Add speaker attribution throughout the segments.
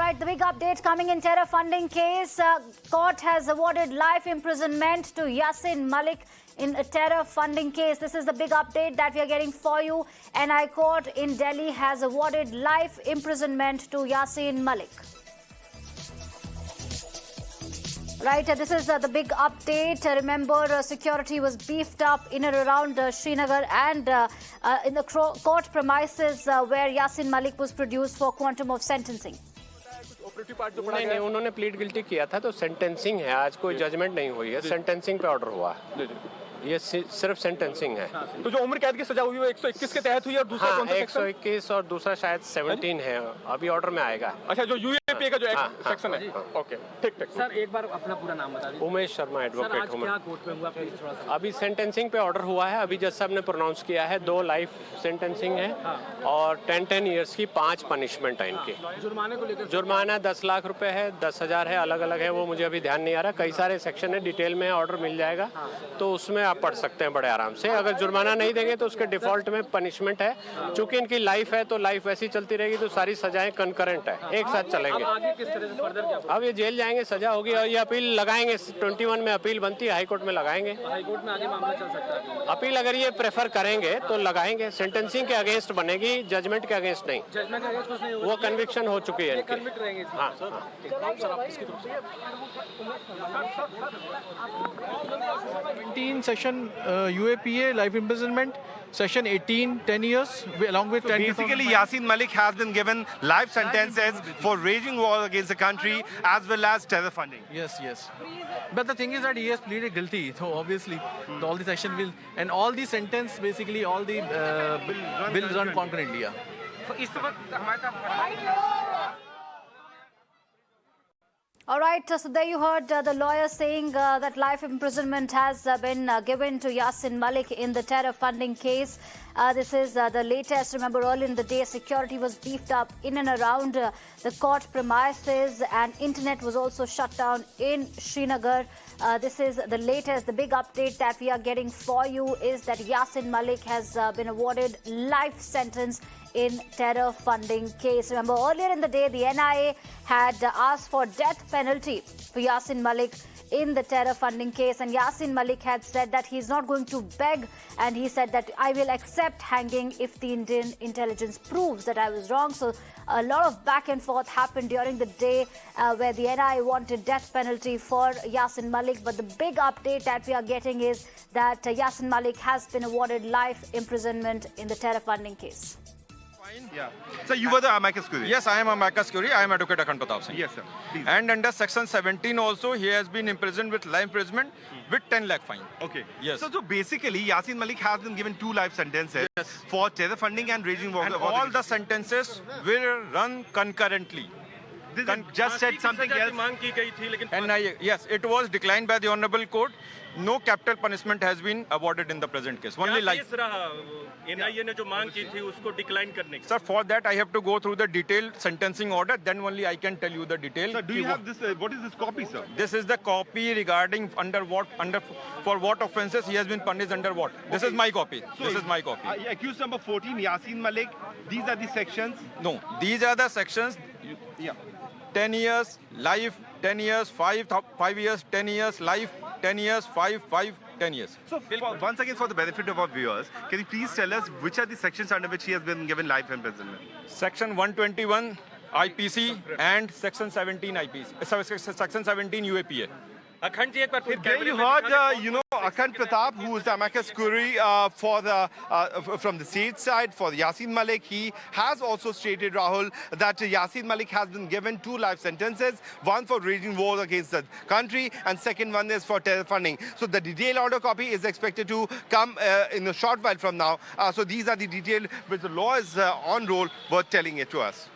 Speaker 1: right, the big update coming in terror funding case. Court has awarded life imprisonment to Yasin Malik in a terror funding case. This is the big update that we are getting for you. NI Court in Delhi has awarded life imprisonment to Yasin Malik. Right, this is the big update. Remember, security was beefed up in and around Srinagar and in the court premises where Yasin Malik was produced for quantum of sentencing.
Speaker 2: नहीं, उन्होंने plead guilty किया था तो sentencing है, आज कोई judgement नहीं हुई है, सेंटेंसिंग पे ऑर्डर हुआ है, ये सिर्फ सेंटेंसिंग है।
Speaker 3: तो जो उम्र कैद की सजा हुई है 121 के तहत हुई है और दूसरा कौन सा सेक्शन?
Speaker 2: 121 और दूसरा शायद 17 है, अभी ऑर्डर में आएगा।
Speaker 3: अच्छा, जो यूएपी का जो सेक्शन है। ओके, ठीक।
Speaker 4: सर एक बार अपना पूरा नाम बता दीजिए।
Speaker 2: उमेश शर्मा, एडवोकेट हूँ।
Speaker 4: क्या कोर्ट में हुआ प्लीज थोड़ा सा?
Speaker 2: अभी सेंटेंसिंग पे ऑर्डर हुआ है, अभी जज साहब ने प्रोनाउंस किया है, 2 लाइफ सेंटेंसिंग है और 10 ईयर्स की 5 पनिशमेंट है इनकी।
Speaker 4: जुर्माने को लेकर
Speaker 2: जुर्माना 10 लाख रुपए है, 10,000 है, अलग अलग है, वो मुझे अभी ध्यान नहीं आ रहा। कई सारे सेक्शन है, डिटेल में ऑर्डर मिल जाएगा तो उसमें आप पढ़ सकते हैं बड़े आराम से। अगर जुर्माना नहीं देंगे तो उसके डिफॉल्ट में पनिशमेंट है। चूंकि इनकी लाइफ है तो लाइफ वैसी चलती रहेगी, तो सारी सजाएं कंकरेंट है, एक साथ चलेंगे।
Speaker 4: आगे किस तरह से फर्दर क्या?
Speaker 2: अब ये जेल जाएंगे, सजा होगी और ये अपील लगाएंगे। 21 में अपील बनती है, हाई कोर्ट में लगाएंगे।
Speaker 4: हाई कोर्ट में आगे मामला चल सकता है।
Speaker 2: अपील अगर ये प्रेफर करेंगे तो लगाएंगे। सेंटेंसिंग के अगेंस्ट बनेगी, जजमेंट के अगेंस्ट नहीं।
Speaker 4: जजमेंट का कुछ नहीं होगा,
Speaker 2: वो कन्विक्शन हो चुकी है।
Speaker 4: कन्विक्ट रहेंगे।
Speaker 2: हाँ,
Speaker 4: सर आप किसकी तरफ से?
Speaker 5: 17 section UAPA life imprisonment, section 18 10 years along with 10.
Speaker 6: Basically, Yasin Malik has been given life sentences for waging war against the country as well as terror funding.
Speaker 5: Yes. But the thing is that he has pleaded guilty, so obviously all the section will and all the sentence basically all the will run concurrently. Yeah.
Speaker 1: All right, so there you heard the lawyer saying that life imprisonment has been given to Yasin Malik in the terror funding case. This is the latest. Remember, earlier in the day, security was beefed up in and around the court premises and internet was also shut down in Srinagar. This is the latest. The big update that we are getting for you is that Yasin Malik has been awarded life sentence in terror funding case. Remember, earlier in the day, the NIA had asked for death penalty for Yasin Malik in the terror funding case, and Yasin Malik had said that he's not going to beg, and he said that I will accept hanging if the Indian intelligence proves that I was wrong. So a lot of back and forth happened during the day where the NIA wanted death penalty for Yasin Malik, but the big update that we are getting is that Yasin Malik has been awarded life imprisonment in the terror funding case.
Speaker 6: Yeah. So you were the amicus curiae?
Speaker 7: Yes, I am amicus curiae. I am Advocate Akhand Pratap Singh.
Speaker 6: Yes, sir. Please.
Speaker 7: And under section 17 also, he has been imprisoned with life imprisonment with 10 lakh fine.
Speaker 6: Okay.
Speaker 7: Yes.
Speaker 6: So basically, Yasin Malik has been given 2 life sentences for terror funding and raging war.
Speaker 7: And all the sentences will run concurrently.
Speaker 6: Just said something else.
Speaker 7: And yes, it was declined by the Honorable Court. No capital punishment has been awarded in the present case. Only life. Sir, for that I have to go through the detailed sentencing order. Then only I can tell you the detail.
Speaker 6: Sir, do you have this? What is this copy, sir?
Speaker 7: This is the copy regarding for what offences he has been punished under what. This is my copy.
Speaker 6: So
Speaker 7: this is my copy.
Speaker 6: Accused number 14, Yasin Malik. These are the sections.
Speaker 7: No, these are the sections.
Speaker 6: Yeah.
Speaker 7: 10 years, life, 10 years, 5 years, 10 years, life, 10 years, 5, 10 years.
Speaker 6: So, once again, for the benefit of our viewers, can you please tell us which are the sections under which he has been given life imprisonment?
Speaker 7: Section 121 IPC and Section 17 IPC, Section 17 UAPA.
Speaker 6: There you heard, Akhand Pratap, who is the amicus curiae from the state side for Yasin Malik. He has also stated, Rahul, that Yasin Malik has been given 2 life sentences, one for waging war against the country and second one is for terror funding. So the detailed order copy is expected to come in a short while from now. So these are the details which the law is on roll worth telling it to us.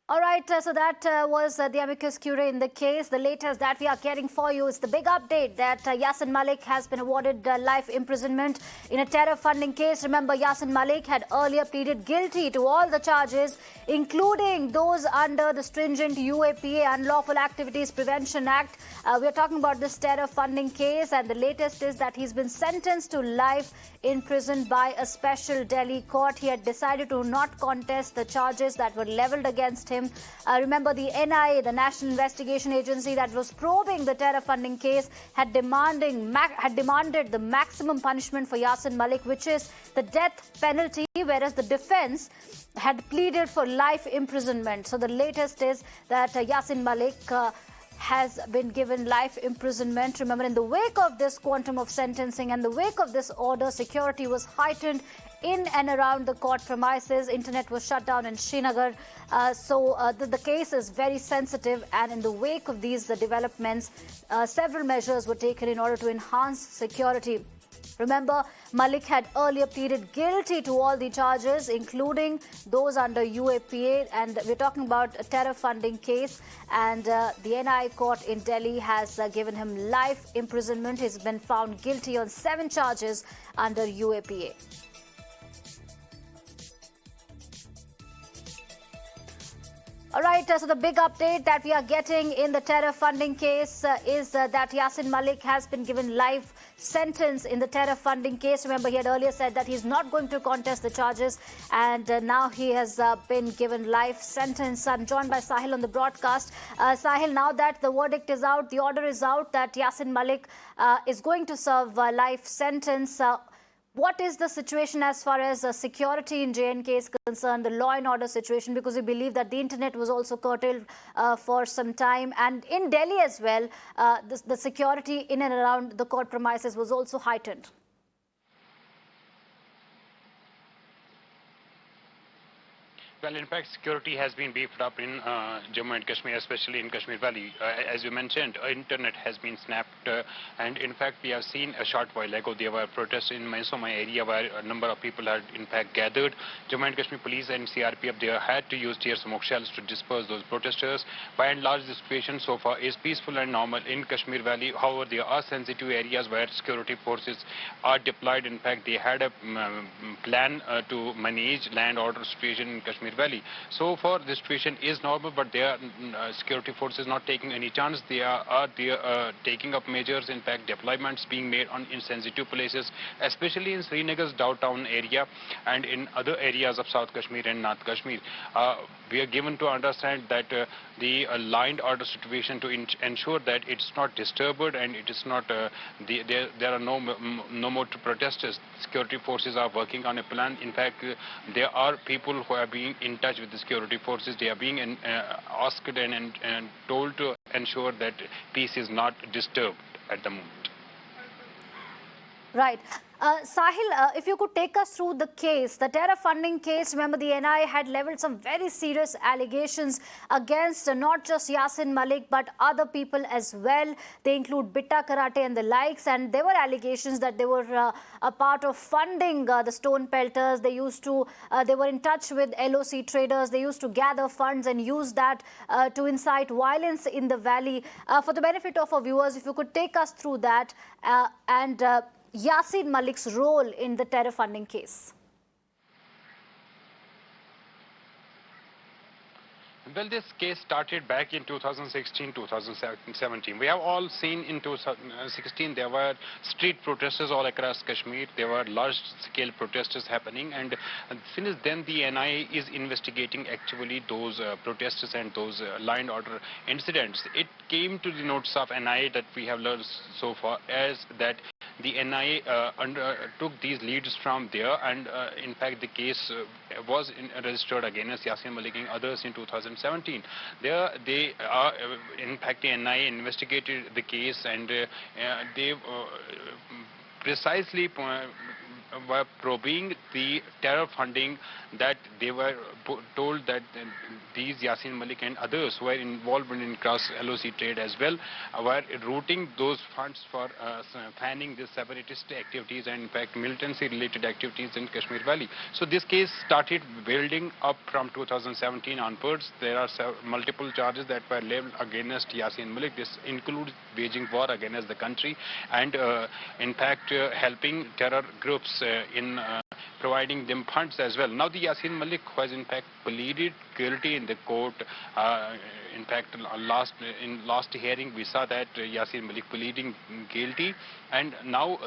Speaker 1: All right, so that was the amicus curiae in the case. The latest that we are getting for you is the big update that Yasin Malik has been awarded life imprisonment in a terror funding case. Remember, Yasin Malik had earlier pleaded guilty to all the charges, including those under the stringent UAPA Unlawful Activities Prevention Act. We are talking about this terror funding case, and the latest is that he's been sentenced to life in prison by a special Delhi court. He had decided to not contest the charges that were leveled against him him. Remember, the NIA, the National Investigation Agency that was probing the terror funding case, had demanded the maximum punishment for Yasin Malik, which is the death penalty, whereas the defense had pleaded for life imprisonment. So the latest is that Yasin Malik has been given life imprisonment. Remember, in the wake of this quantum of sentencing and the wake of this order, security was heightened in and around the court premises. Internet was shut down in Srinagar. The case is very sensitive, and in the wake of these developments, several measures were taken in order to enhance security. Remember, Malik had earlier pleaded guilty to all the charges, including those under UAPA, and we're talking about a terror funding case, and the NIA court in Delhi has given him life imprisonment. He's been found guilty on 7 charges under UAPA. All right, so the big update that we are getting in the terror funding case is that Yasin Malik has been given life sentence in the terror funding case. Remember, he had earlier said that he's not going to contest the charges, and now he has been given life sentence. I'm joined by Sahil on the broadcast. Sahil, now that the verdict is out, the order is out that Yasin Malik is going to serve a life sentence. What is the situation as far as security in J&K is concerned, the law and order situation, because we believe that the internet was also curtailed for some time, and in Delhi as well, the security in and around the court premises was also heightened.
Speaker 8: Well, in fact, security has been beefed up in Jammu and Kashmir, especially in Kashmir Valley. As you mentioned, internet has been snapped, and in fact, we have seen a short while ago there were protests in Maisoma area where a number of people had in fact gathered. Jammu and Kashmir police and CRPF they had to use tear smoke shells to disperse those protesters. By and large, the situation so far is peaceful and normal in Kashmir Valley. However, there are sensitive areas where security forces are deployed. In fact, they had a plan to manage land order situation in Kashmir Valley. So far, the situation is normal, but their security forces not taking any chance. They are taking up measures. In fact, deployments being made on insensitive places, especially in Srinagar's downtown area and in other areas of South Kashmir and North Kashmir. We are given to understand that the line order situation to ensure that it's not disturbed and it is not there are no more protesters. Security forces are working on a plan. In fact, there are people who are being in touch with the security forces. They are being asked and told to ensure that peace is not disturbed at the moment.
Speaker 1: Right. Sahil, if you could take us through the case, the terror funding case. Remember, the NIA had leveled some very serious allegations against not just Yasin Malik, but other people as well. They include Bitta Karate and the likes. And there were allegations that they were a part of funding the stone pelters. They were in touch with LOC traders. They used to gather funds and use that to incite violence in the valley. For the benefit of our viewers, if you could take us through that and Yasin Malik's role in the terror funding case.
Speaker 8: Well, this case started back in 2016-2017. We have all seen in 2016 there were street protesters all across Kashmir. There were large-scale protesters happening, and since then the NIA is investigating actually those protesters and those law and order incidents. It came to the notice of NIA that we have learned so far as that the NIA took these leads from there, and in fact the case was registered against Yasin Malik and others in 2017. There they are, in fact the NIA investigated the case, and they precisely were probing the terror funding that they were told that these Yasin Malik and others who were involved in cross LOC trade as well were routing those funds for fanning the separatist activities and in fact militancy related activities in Kashmir Valley. So this case started building up from 2017 onwards. There are multiple charges that were leveled against Yasin Malik. This includes waging war against the country and in fact helping terror groups in providing them funds as well. Now the Yasin Malik was in fact pleaded guilty in the court. In fact, in last hearing we saw that Yasin Malik pleading guilty, and now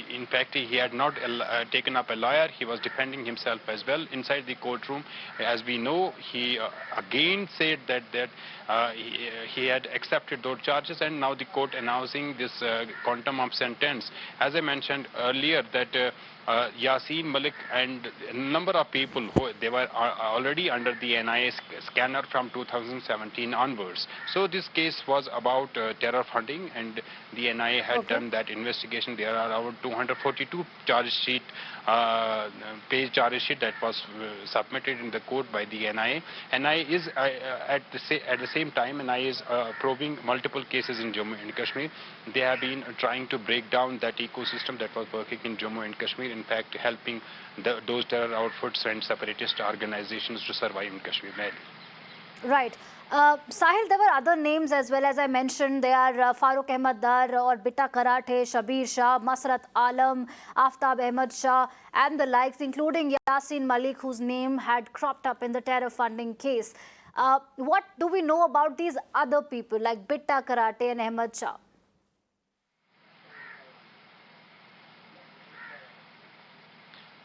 Speaker 8: in fact he had not taken up a lawyer. He was defending himself as well inside the courtroom. As we know, he again said that he had accepted those charges, and now the court announcing this quantum of sentence. As I mentioned earlier, that Yasin Malik and a number of people they were already under the NIA scanner from 2017 onwards. So this case was about terror funding, and the NIA had done that investigation. There are around 242 page charge sheet that was submitted in the court by the NIA. NIA is at the same time NIA is probing multiple cases in Jammu and Kashmir. They have been trying to break down that ecosystem that was working in Jammu and Kashmir, in fact helping those terror outfits and separatist organizations to survive in Kashmir.
Speaker 1: Right. Sahil, there were other names as well, as I mentioned. They are Farooq Ahmad Dar or Bitta Karathe, Shabir Shah, Masrat Alam, Aftab Ahmad Shah and the likes, including Yasin Malik, whose name had cropped up in the terror funding case. What do we know about these other people like Bitta Karathe and Ahmad Shah?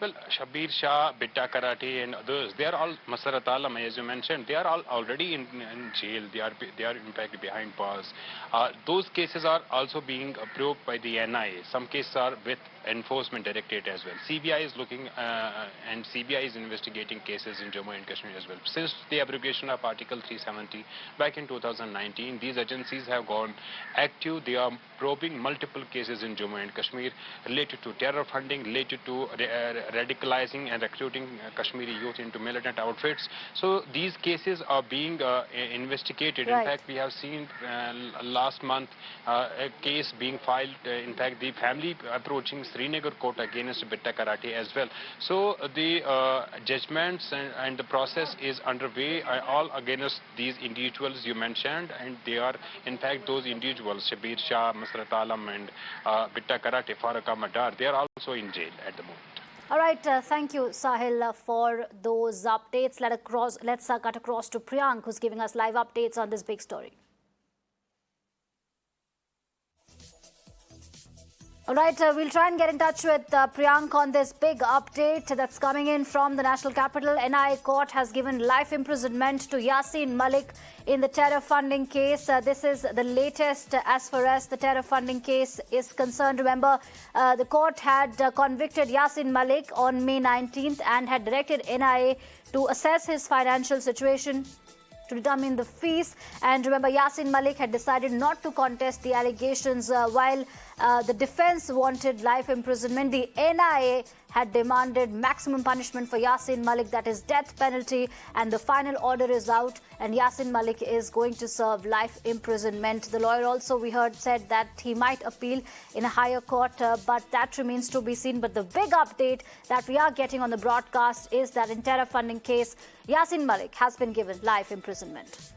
Speaker 8: Well, Shabir Shah, Bitta Karathe and others, they are all, Masrat Alam, as you mentioned, they are all already in jail. They are in fact behind bars. Those cases are also being probed by the NIA. Some cases are with Enforcement Directorate as well. CBI is looking and CBI is investigating cases in Jammu and Kashmir as well. Since the abrogation of Article 370 back in 2019, these agencies have gone active. They are probing multiple cases in Jammu and Kashmir related to terror funding, related to radicalizing and recruiting Kashmiri youth into militant outfits. So these cases are being investigated.
Speaker 1: Right.
Speaker 8: In fact, we have seen last month a case being filed. In fact, the family approaching Srinagar court against Bitta Karathe as well. So the judgments and the process is underway, all against these individuals you mentioned, and they are in fact those individuals, Shabir Shah, Masrat Alam and Bitta Karathe, Farooq Ahmad Dar, they are also in jail at the moment.
Speaker 1: All right, thank you, Sahil, for those updates. Let's cut across to Priyank, who's giving us live updates on this big story. All right, we'll try and get in touch with Priyank on this big update that's coming in from the national capital. NIA court has given life imprisonment to Yasin Malik in the terror funding case. This is the latest as far as the terror funding case is concerned. Remember, the court had convicted Yasin Malik on May 19th and had directed NIA to assess his financial situation to determine the fees. And remember, Yasin Malik had decided not to contest the allegations while the defense wanted life imprisonment. The NIA had demanded maximum punishment for Yasin Malik, that is death penalty, and the final order is out and Yasin Malik is going to serve life imprisonment. The lawyer also, we heard, said that he might appeal in a higher court, but that remains to be seen. But the big update that we are getting on the broadcast is that in terror funding case, Yasin Malik has been given life imprisonment.